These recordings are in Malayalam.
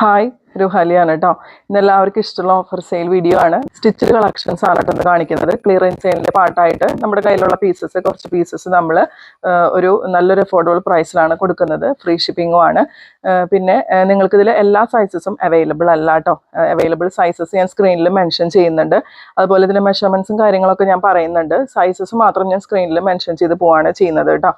ഹായ് രുഹാലിയാണ് കേട്ടോ. ഇന്നെല്ലാവർക്കും ഇഷ്ടമുള്ള ഓഫർ സെയിൽ വീഡിയോ ആണ്. സ്റ്റിച്ചഡ് കളക്ഷൻസ് ആണ് കേട്ടോ കാണിക്കുന്നത്. ക്ലിയറൻസ് സെയിലിൻ്റെ പാർട്ടായിട്ട് നമ്മുടെ കയ്യിലുള്ള കുറച്ച് പീസസ് നമ്മൾ ഒരു നല്ലൊരു അഫോർഡബിൾ പ്രൈസിലാണ് കൊടുക്കുന്നത്. ഫ്രീ ഷിപ്പിങ്ങും ആണ്. പിന്നെ നിങ്ങൾക്കിതിൽ എല്ലാ സൈസസും അവൈലബിൾ അല്ല കേട്ടോ. അവൈലബിൾ സൈസസ് ഞാൻ സ്ക്രീനിൽ മെൻഷൻ ചെയ്യുന്നുണ്ട്. അതുപോലെ ഇതിൻ്റെ മെഷർമെൻറ്റ്സും കാര്യങ്ങളൊക്കെ ഞാൻ പറയുന്നുണ്ട്. സൈസസ് മാത്രം ഞാൻ സ്ക്രീനിൽ മെൻഷൻ ചെയ്ത് പോവാണ് ചെയ്യുന്നത് കേട്ടോ.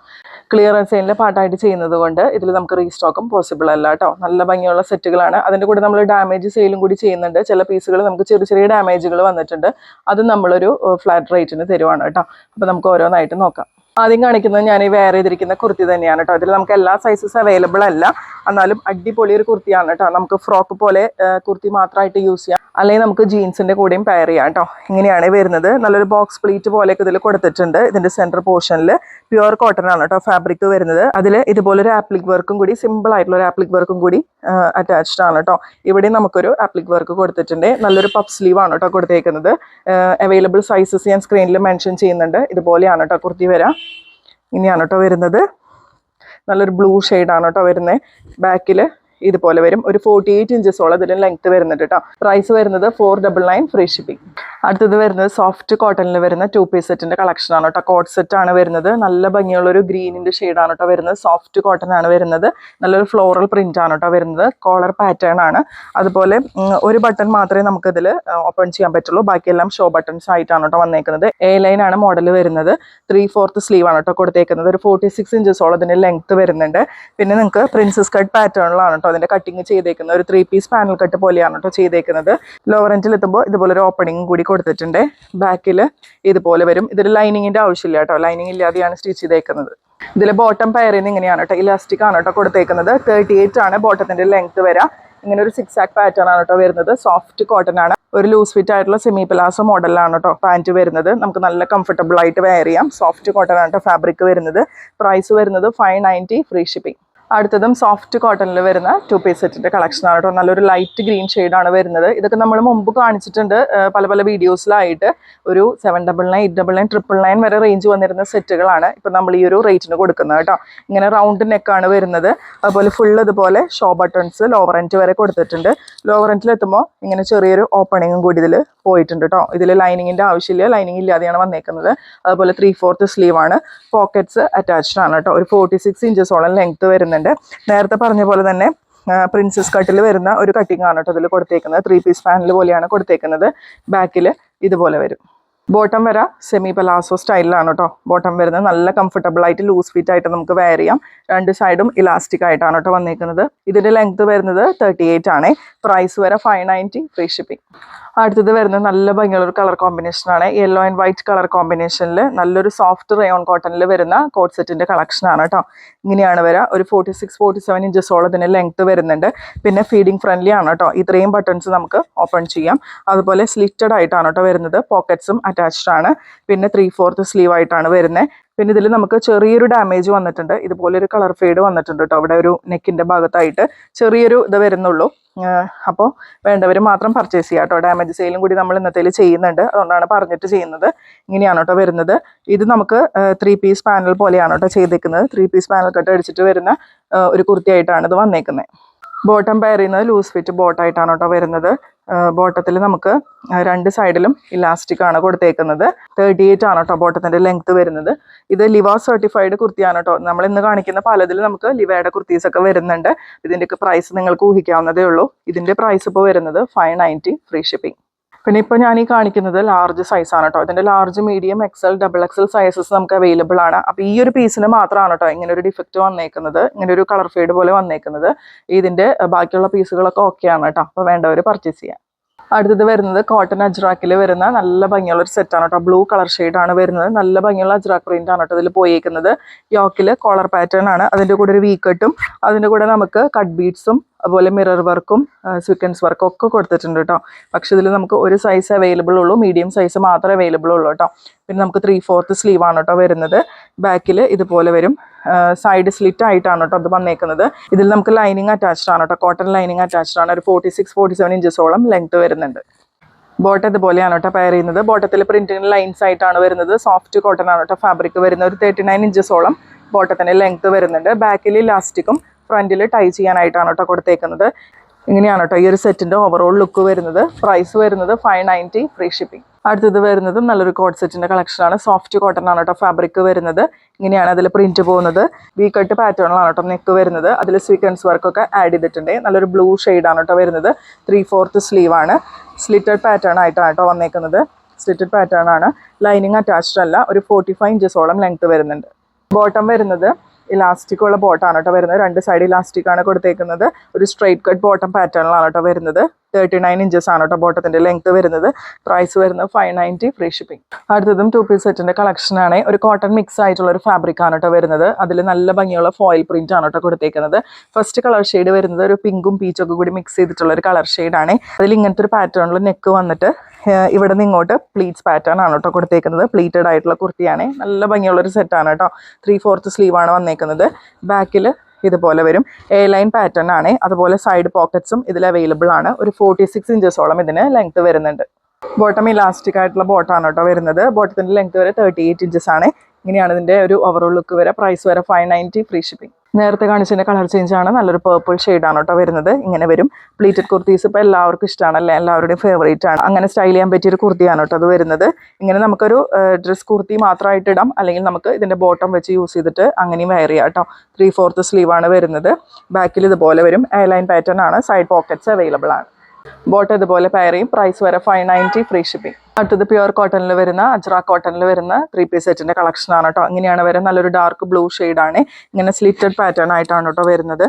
ക്ലിയറൻസ് സെയിലിൻ്റെ പാർട്ടായിട്ട് ചെയ്യുന്നത് കൊണ്ട് ഇതിൽ നമുക്ക് റീസ്റ്റോക്കും പോസിബിൾ അല്ല കേട്ടോ. നല്ല ഭംഗിയുള്ള സെറ്റുകളാണ്. അതിൻ്റെ കൂടെ നമ്മൾ ഡാമേജ് സെയിലും കൂടി ചെയ്യുന്നുണ്ട്. ചില പീസുകൾ നമുക്ക് ചെറിയ ചെറിയ ഡാമേജുകൾ വന്നിട്ടുണ്ട്. അത് നമ്മളൊരു ഫ്ലാറ്റ് റേറ്റിന് തരുവാണ് കേട്ടോ. അപ്പോൾ നമുക്ക് ഓരോന്നായിട്ട് നോക്കാം. ആദ്യം കാണിക്കുന്നത് ഞാൻ ഈ വെയർ ചെയ്തിരിക്കുന്ന കുർത്തി തന്നെയാണ് കേട്ടോ. ഇതിൽ നമുക്ക് എല്ലാ സൈസസ് അവൈലബിൾ അല്ല, എന്നാലും അടിപൊളി ഒരു കുർത്തിയാണ് കേട്ടോ. നമുക്ക് ഫ്രോക്ക് പോലെ കുർത്തി മാത്രമായിട്ട് യൂസ് ചെയ്യാം, അല്ലെങ്കിൽ നമുക്ക് ജീൻസിൻ്റെ കൂടെയും പെയർ ചെയ്യാം കേട്ടോ. ഇങ്ങനെയാണ് വരുന്നത്. നല്ലൊരു ബോക്സ് പ്ലീറ്റ് പോലെയൊക്കെ ഇതിൽ കൊടുത്തിട്ടുണ്ട്. ഇതിൻ്റെ സെൻറ്റർ പോർഷനിൽ പ്യുവർ കോട്ടൺ ആണ് കേട്ടോ ഫാബ്രിക് വരുന്നത്. അതിൽ ഇതുപോലൊരു ആപ്ലിക് വർക്കും കൂടി, സിമ്പിൾ ആയിട്ടുള്ള ഒരു ആപ്ലിക് വർക്കും കൂടി അറ്റാച്ച്ഡ് ആണ് കേട്ടോ. ഇവിടെ നമുക്കൊരു ആപ്ലിക് വർക്ക് കൊടുത്തിട്ടുണ്ട്. നല്ലൊരു പഫ് സ്ലീവ് ആണ് കേട്ടോ കൊടുത്തേക്കുന്നത്. അവൈലബിൾ സൈസസ് ഞാൻ സ്ക്രീനിൽ മെൻഷൻ ചെയ്യുന്നുണ്ട്. ഇതുപോലെയാണ് കേട്ടോ കുർത്തി വരാം. ഇനിയാണ് കേട്ടോ വരുന്നത്. നല്ലൊരു ബ്ലൂ ഷെയ്ഡാണ് കേട്ടോ വരുന്നത്. ബാക്കിൽ ഇതുപോലെ വരും. ഒരു 48 ഇഞ്ചസോളം ഇതിന് ലെങ്ത് വരുന്നുണ്ട് കേട്ടോ. പ്രൈസ് വരുന്നത് 499 ഫ്രീ ഷിപ്പിംഗ്. അടുത്തത് വരുന്നത് സോഫ്റ്റ് കോട്ടണിൽ വരുന്ന 2 പീസ് സെറ്റിൻ്റെ കളക്ഷനാണ് കേട്ടോ. കോട്ട് സെറ്റ് ആണ് വരുന്നത്. നല്ല ഭംഗിയുള്ളൊരു ഗ്രീനിൻ്റെ ഷെയ്ഡാണ് കേട്ടോ വരുന്നത്. സോഫ്റ്റ് കോട്ടൺ ആണ് വരുന്നത്. നല്ലൊരു ഫ്ലോറൽ പ്രിൻ്റ് ആണ് കേട്ടോ വരുന്നത്. കോളർ പാറ്റേൺ ആണ്. അതുപോലെ ഒരു ബട്ടൺ മാത്രമേ നമുക്കിതിൽ ഓപ്പൺ ചെയ്യാൻ പറ്റുള്ളൂ. ബാക്കിയെല്ലാം ഷോ ബട്ടൺസ് ആയിട്ടാണ് കേട്ടോ വന്നേക്കുന്നത്. എ ലൈൻ ആണ് മോഡൽ വരുന്നത്. 3/4 സ്ലീവ് ആണ് കേട്ടോ കൊടുത്തേക്കുന്നത്. ഒരു 46 ഇഞ്ചസോളം ഇതിന് ലെങ്ത് വരുന്നുണ്ട്. പിന്നെ നിങ്ങൾക്ക് പ്രിൻസസ് കട്ട് പാറ്റേണിലാണ് കേട്ടോ അതിൻ്റെ കട്ടിങ് ചെയ്തേക്കുന്നത്. ഒരു 3 പീസ് പാനൽ കട്ട് പോലെയാണ് കേട്ടോ ചെയ്തേക്കുന്നത്. ലോവർ എൻഡിൽ എത്തുമ്പോൾ ഇതുപോലെ ഒരു ഓപ്പണിംഗ് കൂടി കൊടുത്തിട്ടുണ്ട്. ബാക്കിൽ ഇതുപോലെ വരും. ഇതിൽ ലൈനിങ്ങിൻ്റെ ആവശ്യമില്ല കേട്ടോ. ലൈനിങ് ഇല്ലാതെയാണ് സ്റ്റിച്ച് ചെയ്തേക്കുന്നത്. ഇതിൽ ബോട്ടം പയറിന്ന് ഇങ്ങനെയാണ് കേട്ടോ. ഇലാസ്റ്റിക് ആണ് കേട്ടോ കൊടുത്തേക്കുന്നത്. 38 ആണ് ബോട്ടത്തിൻ്റെ ലെങ്ത് വരാം. ഇങ്ങനെ ഒരു 6 ആക്ക് പാറ്റേൺ ആണ് കേട്ടോ വരുന്നത്. സോഫ്റ്റ് കോട്ടൺ ആണ്. ഒരു ലൂസ് ഫിറ്റ് ആയിട്ടുള്ള സെമി പലാസോ മോഡലാണ് കേട്ടോ പാൻറ്റ് വരുന്നത്. നമുക്ക് നല്ല കംഫർട്ടബിൾ ആയിട്ട് വെയർ ചെയ്യാം. സോഫ്റ്റ് കോട്ടൺ ആണ് കേട്ടോ ഫാബ്രിക് വരുന്നത്. പ്രൈസ് വരുന്നത് 590 ഫ്രീ ഷിപ്പിംഗ്. അടുത്തതും സോഫ്റ്റ് കോട്ടണിൽ വരുന്ന 2 പീസ് സെറ്റിൻ്റെ കളക്ഷനാണ് കേട്ടോ. നല്ലൊരു ലൈറ്റ് ഗ്രീൻ ഷെയ്ഡാണ് വരുന്നത്. ഇതൊക്കെ നമ്മൾ മുമ്പ് കാണിച്ചിട്ടുണ്ട് പല വീഡിയോസിലായിട്ട്. ഒരു 799, 899, 999 വരെ റേഞ്ച് വന്നിരുന്ന സെറ്റുകളാണ് ഇപ്പം നമ്മൾ ഈ ഒരു റേറ്റിന് കൊടുക്കുന്നത് കേട്ടോ. ഇങ്ങനെ റൗണ്ട് നെക്കാണ് വരുന്നത്. അതുപോലെ ഫുൾ ഇതുപോലെ ഷോ ബട്ടൺസ് ലോവർ എൻഡ് വരെ കൊടുത്തിട്ടുണ്ട്. ലോവർ എൻഡിൽ എത്തുമ്പോൾ ഇങ്ങനെ ചെറിയൊരു ഓപ്പണിങ്ങും കൂടി ഇതിൽ പോയിട്ടുണ്ട് കേട്ടോ. ഇതിൽ ലൈനിങ്ങിൻ്റെ ആവശ്യമില്ല. ലൈനിങ് ഇല്ലാതെയാണ് വന്നേക്കുന്നത്. അതുപോലെ 3/4 സ്ലീവ് ആണ്. പോക്കറ്റ്സ് അറ്റാച്ച്ഡ് ആണ് കേട്ടോ. ഒരു 46 ഇഞ്ചസോളം ലെങ്ത് വരുന്നുണ്ട്. നേരത്തെ പറഞ്ഞ പോലെ തന്നെ പ്രിൻസസ് കട്ടിൽ വരുന്ന ഒരു കട്ടിങ് ആണ് കേട്ടോ ഇതിൽ കൊടുത്തേക്കുന്നത്. 3 പീസ് പാനൽ പോലെയാണ് കൊടുത്തേക്കുന്നത്. ബാക്കിൽ ഇതുപോലെ വരും. ബോട്ടം വര സെമി പലാസോ സ്റ്റൈലിലാണ് കേട്ടോ ബോട്ടം വരുന്നത്. നല്ല കംഫർട്ടബിൾ ആയിട്ട് ലൂസ് ഫിറ്റ് ആയിട്ട് നമുക്ക് വെയർ ചെയ്യാം. 2 സൈഡും ഇലാസ്റ്റിക് ആയിട്ടാണ് കേട്ടോ വന്നേക്കുന്നത്. ഇതിൻ്റെ ലെങ്ത് വരുന്നത് 38 ആണ്. പ്രൈസ് വരെ 590 ഫ്രീ ഷിപ്പിംഗ്. അടുത്തത് വരുന്നത് നല്ല ഭംഗിയുള്ള ഒരു കളർ കോമ്പിനേഷനാണ്. യെല്ലോ ആൻഡ് വൈറ്റ് കളർ കോമ്പിനേഷനിൽ നല്ലൊരു സോഫ്റ്റ് റയോൺ കോട്ടണിൽ വരുന്ന കോട്ട് സെറ്റിൻ്റെ കളക്ഷനാണ് കേട്ടോ. ഇങ്ങനെയാണ് വരിക. ഒരു 46, 47 ഇഞ്ചസോളം ഇതിന് ലെങ്ത് വരുന്നുണ്ട്. പിന്നെ ഫീഡിങ് ഫ്രണ്ട്ലി ആണ് കേട്ടോ. ഇത്രയും ബട്ടൺസ് നമുക്ക് ഓപ്പൺ ചെയ്യാം. അതുപോലെ സ്ലിറ്റഡ് ആയിട്ടാണ് കേട്ടോ വരുന്നത്. പോക്കറ്റ്സും അറ്റാച്ച്ഡ് ആണ്. പിന്നെ 3/4 സ്ലീവ് ആയിട്ടാണ് വരുന്നത്. പിന്നെ ഇതിൽ നമുക്ക് ചെറിയൊരു ഡാമേജ് വന്നിട്ടുണ്ട്. ഇതുപോലെ ഒരു കളർ ഫെയ്ഡ് വന്നിട്ടുണ്ട് കേട്ടോ. ഇവിടെ ഒരു നെക്കിൻ്റെ ഭാഗത്തായിട്ട് ചെറിയൊരു ഇത് വരുന്നുള്ളൂ. അപ്പോൾ വേണ്ടവർ മാത്രം പർച്ചേസ് ചെയ്യാം കേട്ടോ. ഡാമേജ് സെയിലും കൂടി നമ്മൾ ഇന്നത്തേൽ ചെയ്യുന്നുണ്ട്. അതുകൊണ്ടാണ് പറഞ്ഞിട്ട് ചെയ്യുന്നത്. ഇങ്ങനെയാണ് കേട്ടോ വരുന്നത്. ഇത് നമുക്ക് 3 പീസ് പാനൽ പോലെയാണ് കേട്ടോ ചെയ്തേക്കുന്നത്. 3 പീസ് പാനൽ കട്ട് അടിച്ചിട്ട് വരുന്ന ഒരു കുർത്തിയായിട്ടാണ് ഇത് വന്നേക്കുന്നത്. ബോട്ടം പെയർ ചെയ്യുന്നത് ലൂസ് ഫിറ്റ് ബോട്ടായിട്ടാണ് കേട്ടോ വരുന്നത്. ബോട്ടത്തിൽ നമുക്ക് 2 സൈഡിലും ഇലാസ്റ്റിക് ആണ് കൊടുത്തേക്കുന്നത്. 38 ആണ് കേട്ടോ ബോട്ടത്തിൻ്റെ ലെങ്ത് വരുന്നത്. ഇത് ലിവ സർട്ടിഫൈഡ് കുർത്തിയാണ് കേട്ടോ. നമ്മൾ ഇന്ന് കാണിക്കുന്ന പലതിൽ നമുക്ക് ലിവയുടെ കുർത്തീസൊക്കെ വരുന്നുണ്ട്. ഇതിൻ്റെയൊക്കെ പ്രൈസ് നിങ്ങൾക്ക് ഊഹിക്കാവുന്നതേ ഉള്ളൂ. ഇതിൻ്റെ പ്രൈസ് ഇപ്പോൾ വരുന്നത് 590 ഫ്രീ ഷിപ്പിംഗ്. പിന്നെ ഇപ്പോൾ ഞാൻ ഈ കാണിക്കുന്നത് ലാർജ് സൈസാണ് കേട്ടോ. ഇതിൻ്റെ large, medium, XL, XXL sizes നമുക്ക് അവൈലബിൾ ആണ്. അപ്പോൾ ഈ ഒരു പീസിന് മാത്രമാണ് കേട്ടോ ഇങ്ങനെ ഒരു ഡിഫക്റ്റ് വന്നേക്കുന്നത്. ഇങ്ങനെ ഒരു കളർ ഫെയ്ഡ് പോലെ വന്നേക്കുന്നത്. ഇതിൻ്റെ ബാക്കിയുള്ള പീസുകളൊക്കെ ഓക്കെയാണ് കേട്ടോ. അപ്പോൾ വേണ്ടവർ പർച്ചേസ് ചെയ്യാം. അടുത്തത് വരുന്നത് കോട്ടൺ അജ്രാക്കിൽ വരുന്ന നല്ല ഭംഗിയുള്ള ഒരു സെറ്റാണ് കേട്ടോ. ബ്ലൂ കളർ ഷെയ്ഡാണ് വരുന്നത്. നല്ല ഭംഗിയുള്ള അജ്രാക്ക് പ്രിൻ്റ് ആണ് കേട്ടോ ഇതിൽ പോയേക്കുന്നത്. യോക്കിൽ കോളർ പാറ്റേൺ ആണ്. അതിൻ്റെ കൂടെ ഒരു വീക്കട്ടും അതിൻ്റെ കൂടെ നമുക്ക് കട്ട് ബീഡ്സും അതുപോലെ മിറർ വർക്കും സ്വീക്വൻസ് വർക്കും ഒക്കെ കൊടുത്തിട്ടുണ്ട് കേട്ടോ. പക്ഷേ ഇതിൽ നമുക്ക് ഒരു സൈസ് അവൈലബിൾ ഉള്ളൂ. മീഡിയം സൈസ് മാത്രമേ അവൈലബിൾ ഉള്ളൂ കേട്ടോ. പിന്നെ നമുക്ക് 3/4 സ്ലീവ് ആണ് കേട്ടോ വരുന്നത്. ബാക്കിൽ ഇതുപോലെ വരും. സൈഡ് സ്ലിറ്റ് ആയിട്ടാണ് കേട്ടോ അത് വന്നേക്കുന്നത്. ഇതിൽ നമുക്ക് ലൈനിങ് അറ്റാച്ച്ഡ് ആണ് കേട്ടോ. കോട്ടൺ ലൈനിങ് അറ്റാച്ച്ഡ് ആണ്. ഒരു 46, 47 ഇഞ്ചസോളം ലെങ്ത് വരുന്നുണ്ട്. ബോട്ടം ഇതുപോലെയാണ് കേട്ടോ പെയർ ചെയ്യുന്നത്. ബോട്ടത്തിൽ പ്രിന്റിങ് ലൈൻസ് ആയിട്ടാണ് വരുന്നത്. സോഫ്റ്റ് കോട്ടൺ ആണ് കേട്ടോ ഫാബ്രിക് വരുന്നത്. ഒരു 39 ഇഞ്ചസോളം ബോട്ടത്തിൻ്റെ ലെങ്ത് വരുന്നുണ്ട്. ബാക്കിൽ ഇലാസ്റ്റിക്കും ഫ്രണ്ടിൽ ടൈ ചെയ്യാനായിട്ടാണ് കേട്ടോ കൊടുത്തേക്കുന്നത്. ഇങ്ങനെയാണ് കേട്ടോ ഈ ഒരു സെറ്റിന്റെ ഓവറോൾ ലുക്ക് വരുന്നത്. പ്രൈസ് വരുന്നത് 590 ഫ്രീ ഷിപ്പിംഗ്. അടുത്തത് വരുന്നതും നല്ലൊരു കോട്ട് സെറ്റിന്റെ കളക്ഷനാണ്. സോഫ്റ്റ് കോട്ടൺ ആണ് കേട്ടോ ഫാബ്രിക് വരുന്നത്. ഇങ്ങനെയാണ് അതിൽ പ്രിന്റ് പോകുന്നത്. വി കട്ട് പാറ്റേണിലാണ് കേട്ടോ നെക്ക് വരുന്നത്. അതിൽ സ്വീക്വൻസ് വർക്ക് ഒക്കെ ആഡ് ചെയ്തിട്ടുണ്ട്. നല്ലൊരു ബ്ലൂ ആണ് കേട്ടോ വരുന്നത്. 3/4 സ്ലീവ് ആണ്. സ്ലിറ്റഡ് പാറ്റേൺ ആയിട്ടാണ് കേട്ടോ വന്നേക്കുന്നത്. സ്ലിറ്റഡ് പാറ്റേൺ ആണ്. ലൈനിങ് അറ്റാച്ച്ഡ് അല്ല. ഒരു 45 ഇഞ്ചസോളം ലെങ്ത് വരുന്നുണ്ട്. ബോട്ടം വരുന്നത് ഇലാസ്റ്റിക് ഉള്ള ബോട്ടാണ് കേട്ടോ വരുന്നത്. 2 സൈഡ് ഇലാസ്റ്റിക് ആണ് കൊടുത്തേക്കുന്നത്. ഒരു സ്ട്രൈറ്റ് കട്ട് ബോട്ടം പാറ്റേണിലാണ് കേട്ടോ വരുന്നത്. 39 ഇഞ്ചസ് ആണ് കേട്ടോ ബോട്ടത്തിന്റെ ലെങ്ത് വരുന്നത്. പ്രൈസ് വരുന്നത് 590 ഫ്രീ ഷിപ്പിംഗ്. അടുത്തതും 2 പീസ് സെറ്റിന്റെ കളക്ഷൻ ആണ്. ഒരു കോട്ടൺ മിക്സ് ആയിട്ടുള്ള ഒരു ഫാബ്രിക് ആണ് കേട്ടോ വരുന്നത്. അതിൽ നല്ല ഭംഗിയുള്ള ഫോയിൽ പ്രിന്റ് ആണ് കേട്ടോ കൊടുത്തേക്കുന്നത്. ഫസ്റ്റ് കളർ ഷെയ്ഡ് വരുന്നത് ഒരു പിങ്കും പീച്ചൊക്കെ കൂടി മിക്സ് ചെയ്തിട്ടുള്ള ഒരു കളർ ഷെയ്ഡ് ആണ്. അതിൽ ഇങ്ങനത്തെ ഒരു പാറ്റേണിൽ നെക്ക് വന്നിട്ട് ഇവിടെ നിന്ന് ഇങ്ങോട്ട് പ്ലീറ്റ്സ് പാറ്റേൺ ആണ് കേട്ടോ കൊടുത്തേക്കുന്നത്. പ്ലീറ്റഡ് ആയിട്ടുള്ള കുർത്തിയാണ്. നല്ല ഭംഗിയുള്ള ഒരു സെറ്റാണ് കേട്ടോ. 3/4 സ്ലീവ് ആണ് വന്നേക്കുന്നത്. ബാക്കിൽ ഇതുപോലെ വരും. എ ലൈൻ പാറ്റേൺ ആണ്. അതുപോലെ സൈഡ് പോക്കറ്റ്സും ഇതിൽ അവൈലബിൾ ആണ്. ഒരു 46 ഇഞ്ചസോളം ഇതിന് ലെങ്ത് വരുന്നുണ്ട്. ബോട്ടം ഇലാസ്റ്റിക് ആയിട്ടുള്ള ബോട്ടാണ് കേട്ടോ വരുന്നത്. ബോട്ടത്തിന്റെ ലെങ്ത് വരെ 38 ഇഞ്ചസ് ആണ്. ഇങ്ങനെയാണ് ഇതിന്റെ ഒരു ഓവറോൾ ലുക്ക് വരെ. പ്രൈസ് വരെ 590 ഫ്രീ ഷിപ്പിംഗ്. നേരത്തെ കാണിച്ചതിന്റെ കളർ ചേഞ്ച് ആണ്. നല്ലൊരു പേർപ്പിൾ ഷെയ്ഡാണ് കേട്ടോ വരുന്നത്. ഇങ്ങനെ വരും. പ്ലീറ്റഡ് കുർത്തീസ് ഇപ്പോൾ എല്ലാവർക്കും ഇഷ്ടമാണല്ലേ, എല്ലാവരുടെയും ഫേവറേറ്റ് ആണ്. അങ്ങനെ സ്റ്റൈൽ ചെയ്യാൻ പറ്റിയൊരു കുർത്തിയാണ് കേട്ടോ അത് വരുന്നത്. ഇങ്ങനെ നമുക്കൊരു ഡ്രസ് കുർത്തി മാത്രമായിട്ട് ഇടാം, അല്ലെങ്കിൽ നമുക്ക് ഇതിന്റെ ബോട്ടം വെച്ച് യൂസ് ചെയ്തിട്ട് അങ്ങനെയും വെയർ ചെയ്യാം കേട്ടോ. 3/4 സ്ലീവ് ആണ് വരുന്നത്. ബാക്കിൽ ഇതുപോലെ വരും. എ ലൈൻ പാറ്റേൺ ആണ്. സൈഡ് പോക്കറ്റ്സ് അവൈലബിൾ ആണ്. ബോട്ടം ഇതുപോലെ പെയർ ചെയ്യും. പ്രൈസ് വരെ 590 ഫ്രീ ഷിപ്പിംഗ്. അടുത്തത് പ്യുവർ കോട്ടണിൽ വരുന്ന അജ്രാക്ക് കോട്ടണിൽ വരുന്ന 3 പീസ് സെറ്റിന്റെ കളക്ഷൻ ആണ് കേട്ടോ. ഇങ്ങനെയാണ് വരുന്നത്. നല്ലൊരു ഡാർക്ക് ബ്ലൂ ആണ്. ഇങ്ങനെ സ്ലിറ്റഡ് പാറ്റേൺ ആയിട്ടാണ് കേട്ടോ വരുന്നത്.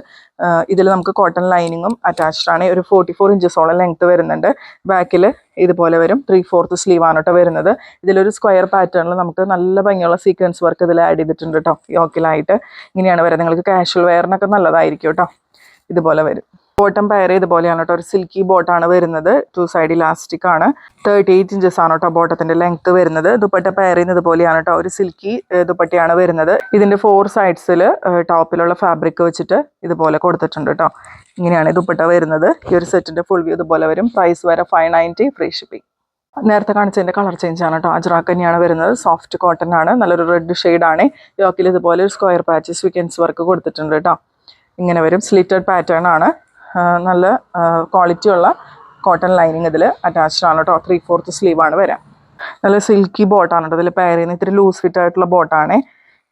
ഇതിൽ നമുക്ക് കോട്ടൺ ലൈനിങ്ങും അറ്റാച്ച്ഡ് ആണ്. ഒരു 44 ഇഞ്ചസോളം ലെങ്ത് വരുന്നുണ്ട്. ബാക്കിൽ ഇതുപോലെ വരും. 3/4 സ്ലീവ് ആണ് കേട്ടോ വരുന്നത്. ഇതിലൊരു സ്ക്വയർ പാറ്റേണിൽ നമുക്ക് നല്ല ഭംഗിയുള്ള സീക്വൻസ് വർക്ക് ഇതിൽ ആഡ് ചെയ്തിട്ടുണ്ട് കേട്ടോ യോക്കിലായിട്ട്. ഇങ്ങനെയാണ് വരുന്നത്. നിങ്ങൾക്ക് കാഷ്വൽ വെയറിനൊക്കെ നല്ലതായിരിക്കും കേട്ടോ. ഇതുപോലെ വരും. ബോട്ടം പെയർ ഇതുപോലെയാണ് കേട്ടോ. ഒരു സിൽക്കി ബോട്ടാണ് വരുന്നത്. 2 സൈഡ് ഇലാസ്റ്റിക് ആണ്. 38 ഇഞ്ചസ് ആണ് കേട്ടോ ബോട്ടത്തിന്റെ ലെങ്ത് വരുന്നത്. ദുപ്പട്ട പെയർ ചെയ്യുന്നത് ഇതുപോലെയാണ് കേട്ടോ. ഒരു സിൽക്കി ദുപ്പട്ടയാണ് വരുന്നത്. ഇതിന്റെ 4 സൈഡ്സിൽ ടോപ്പിലുള്ള ഫാബ്രിക് വെച്ചിട്ട് ഇതുപോലെ കൊടുത്തിട്ടുണ്ട് കേട്ടോ. ഇങ്ങനെയാണ് ദുപ്പട്ട വരുന്നത്. ഈ ഒരു സെറ്റിന്റെ ഫുൾ വ്യൂ ഇതുപോലെ വരും. പ്രൈസ് വരെ 590 ഫ്രീ ഷിപ്പിംഗ്. നേരത്തെ കാണിച്ചതിന്റെ കളർ ചേഞ്ച് ആണ് കേട്ടോ. അജ്രാക്ക് തന്നെയാണ് വരുന്നത്. സോഫ്റ്റ് കോട്ടൺ ആണ്. നല്ലൊരു റെഡ് ഷെയ്ഡാണ്. യോക്കിൽ ഇതുപോലെ ഒരു സ്ക്വയർ പാച്ച് സ്വീക്വൻസ് വർക്ക് കൊടുത്തിട്ടുണ്ട് കേട്ടോ. ഇങ്ങനെ വരും. സ്ലിറ്റഡ് പാറ്റേൺ ആണ്. നല്ല ക്വാളിറ്റി ഉള്ള കോട്ടൺ ലൈനിങ് ഇതിൽ അറ്റാച്ച്ഡ് ആണ് കേട്ടോ. 3/4 സ്ലീവ് ആണ് വരാം. നല്ല സിൽക്കി ബോട്ടാണ് കേട്ടോ. ഇതിൽ പെയർ ചെയ്യുന്ന ഇത്തിരി ലൂസ് ഫിറ്റ് ആയിട്ടുള്ള ബോട്ടാണ്.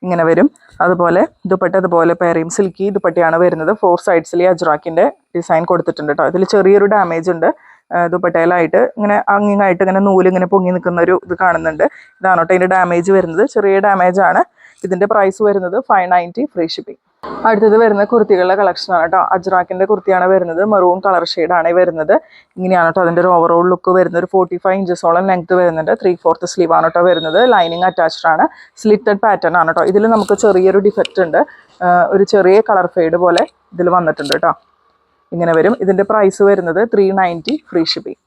ഇങ്ങനെ വരും. അതുപോലെ ദുപ്പട്ട ഇതുപോലെ പെയർ ചെയ്യും. സിൽക്കി ദുപ്പട്ടയാണ് വരുന്നത്. 4 സൈഡ്സിൽ അജ്രാക്കിന്റെ ഡിസൈൻ കൊടുത്തിട്ടുണ്ട് കേട്ടോ. ഇതിൽ ചെറിയൊരു ഡാമേജ് ഉണ്ട്. ദുപ്പട്ടയിലായിട്ട് ഇങ്ങനെ അങ്ങിങ്ങായിട്ട് ഇങ്ങനെ നൂല് ഇങ്ങനെ പൊങ്ങി നിൽക്കുന്ന ഒരു ഇത് കാണുന്നുണ്ട്. ഇതാണ് കേട്ടോ ഇതിന്റെ ഡാമേജ് വരുന്നത്. ചെറിയ ഡാമേജ് ആണ്. ഇതിന്റെ പ്രൈസ് വരുന്നത് 590 ഫ്രീ ഷിപ്പിംഗ്. അടുത്തത് വരുന്ന കുർത്തികളുടെ കളക്ഷനാണ് കേട്ടോ. അജ്രാക്കിന്റെ കുർത്തിയാണ് വരുന്നത്. മെറൂൺ കളർ ഷെയ്ഡാണ് വരുന്നത്. ഇങ്ങനെയാണ് കേട്ടോ അതിന്റെ ഒരു ഓവറോൾ ലുക്ക് വരുന്നത്. ഒരു 45 ഇഞ്ചസോളം ലെങ്ത് വരുന്നുണ്ട്. 3/4 സ്ലീവ് ആണ് കേട്ടോ വരുന്നത്. ലൈനിങ് അറ്റാച്ച്ഡ് ആണ്. സ്ലിറ്റഡ് പാറ്റേൺ ആണ് കേട്ടോ. ഇതിൽ നമുക്ക് ചെറിയൊരു ഡിഫക്റ്റ് ഉണ്ട്. ഒരു ചെറിയ കളർ ഫെയ്ഡ് പോലെ ഇതിൽ വന്നിട്ടുണ്ട് കേട്ടോ. ഇങ്ങനെ വരും. ഇതിന്റെ പ്രൈസ് വരുന്നത് 390 ഫ്രീ ഷിപ്പിംഗ്.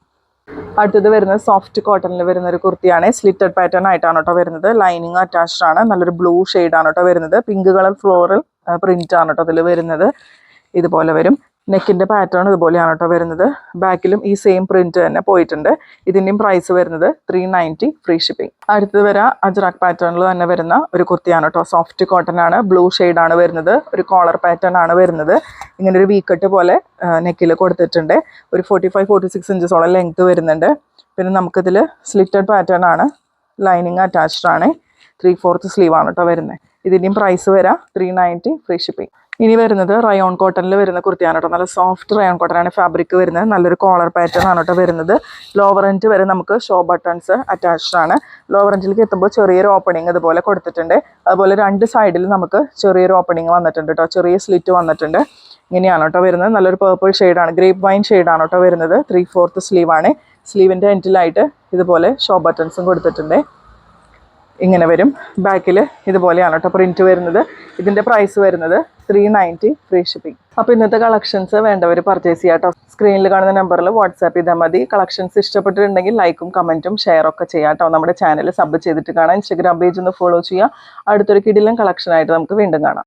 അടുത്തത് വരുന്നത് സോഫ്റ്റ് കോട്ടണിൽ വരുന്ന ഒരു കുർത്തിയാണ്. സ്ലിറ്റഡ് പാറ്റേൺ ആയിട്ടാണ് കേട്ടോ വരുന്നത്. ലൈനിങ് അറ്റാച്ച്ഡ് ആണ്. നല്ലൊരു ബ്ലൂ ഷെയ്ഡാണ് കേട്ടോ വരുന്നത്. പിങ്ക് കളർ ഫ്ലോറൽ പ്രിന്റ് ആണ് കേട്ടോ അതിൽ വരുന്നത്. ഇതുപോലെ വരും. നെക്കിന്റെ പാറ്റേൺ ഇതുപോലെയാണ് കേട്ടോ വരുന്നത്. ബാക്കിലും ഈ സെയിം പ്രിന്റ് തന്നെ പോയിട്ടുണ്ട്. ഇതിന്റെയും പ്രൈസ് വരുന്നത് 390 ഫ്രീ ഷിപ്പിംഗ്. അടുത്തത് വരാം അജ്രാക്ക് പാറ്റേണിൽ തന്നെ വരുന്ന ഒരു കുർത്തിയാണ് കേട്ടോ. സോഫ്റ്റ് കോട്ടൺ ആണ്. ബ്ലൂ ആണ് വരുന്നത്. ഒരു കോളർ പാറ്റേൺ ആണ് വരുന്നത്. ഇങ്ങനെ ഒരു വീക്കട്ട് പോലെ നെക്കിൽ കൊടുത്തിട്ടുണ്ട്. ഒരു 45-46 ഇഞ്ചസോളം ലെങ്ത് വരുന്നുണ്ട്. പിന്നെ നമുക്കിതിൽ സ്ലിറ്റഡ് പാറ്റേൺ ആണ്. ലൈനിങ് അറ്റാച്ച്ഡ് ആണ്. 3/4 സ്ലീവ് ആണ് കേട്ടോ വരുന്നത്. ഇതിൻ്റെയും പ്രൈസ് വരാം 390 ഫ്രീ ഷിപ്പിംഗ്. ഇനി വരുന്നത് റയോൺ കോട്ടണിൽ വരുന്ന കുർത്തിയാണ് കേട്ടോ. നല്ല സോഫ്റ്റ് റയോൺ കോട്ടൺ ആണ് ഫാബ്രിക് വരുന്നത്. നല്ലൊരു കോളർ പാറ്റേൺ ആണ് കേട്ടോ വരുന്നത്. ലോവർ എൻഡ് വരെ നമുക്ക് ഷോ ബട്ടൺസ് അറ്റാച്ച്ഡ് ആണ്. ലോവർ എൻഡിലേക്ക് എത്തുമ്പോൾ ചെറിയൊരു ഓപ്പണിങ് ഇതുപോലെ കൊടുത്തിട്ടുണ്ട്. അതുപോലെ 2 സൈഡിൽ നമുക്ക് ചെറിയൊരു ഓപ്പണിങ് വന്നിട്ടുണ്ട് കേട്ടോ. ചെറിയ സ്ലിറ്റ് വന്നിട്ടുണ്ട്. ഇങ്ങനെയാണ് കേട്ടോ വരുന്നത്. നല്ലൊരു പേർപ്പിൾ ഷെയ്ഡാണ്. ഗ്രേപ്പ് വൈൻ ഷെയ്ഡാണ് കേട്ടോ വരുന്നത്. 3/4 സ്ലീവ് ആണ്. സ്ലീവിൻ്റെ എൻഡിലായിട്ട് ഇതുപോലെ ഷോ ബട്ടൺസും കൊടുത്തിട്ടുണ്ട്. ഇങ്ങനെ വരും. ബാക്കിൽ ഇതുപോലെയാണ് കേട്ടോ പ്രിന്റ് വരുന്നത്. ഇതിന്റെ പ്രൈസ് വരുന്നത് 390 ഫ്രീ ഷിപ്പിംഗ്. അപ്പോൾ ഇന്നത്തെ കളക്ഷൻസ് വേണ്ടവർ പർച്ചേസ് ചെയ്യാം കേട്ടോ. സ്ക്രീനിൽ കാണുന്ന നമ്പറിൽ വാട്സാപ്പ് ചെയ്താൽ മതി. കളക്ഷൻസ് ഇഷ്ടപ്പെട്ടിട്ടുണ്ടെങ്കിൽ ലൈക്കും കമന്റും ഷെയർ ഒക്കെ ചെയ്യാം കേട്ടോ. നമ്മുടെ ചാനൽ സബ് ചെയ്തിട്ട് കാണാം. ഇൻസ്റ്റാഗ്രാം പേജ് ഒന്ന് ഫോളോ ചെയ്യുക. അടുത്തൊരു കിടിലൻ കളക്ഷൻ ആയിട്ട് നമുക്ക് വീണ്ടും കാണാം.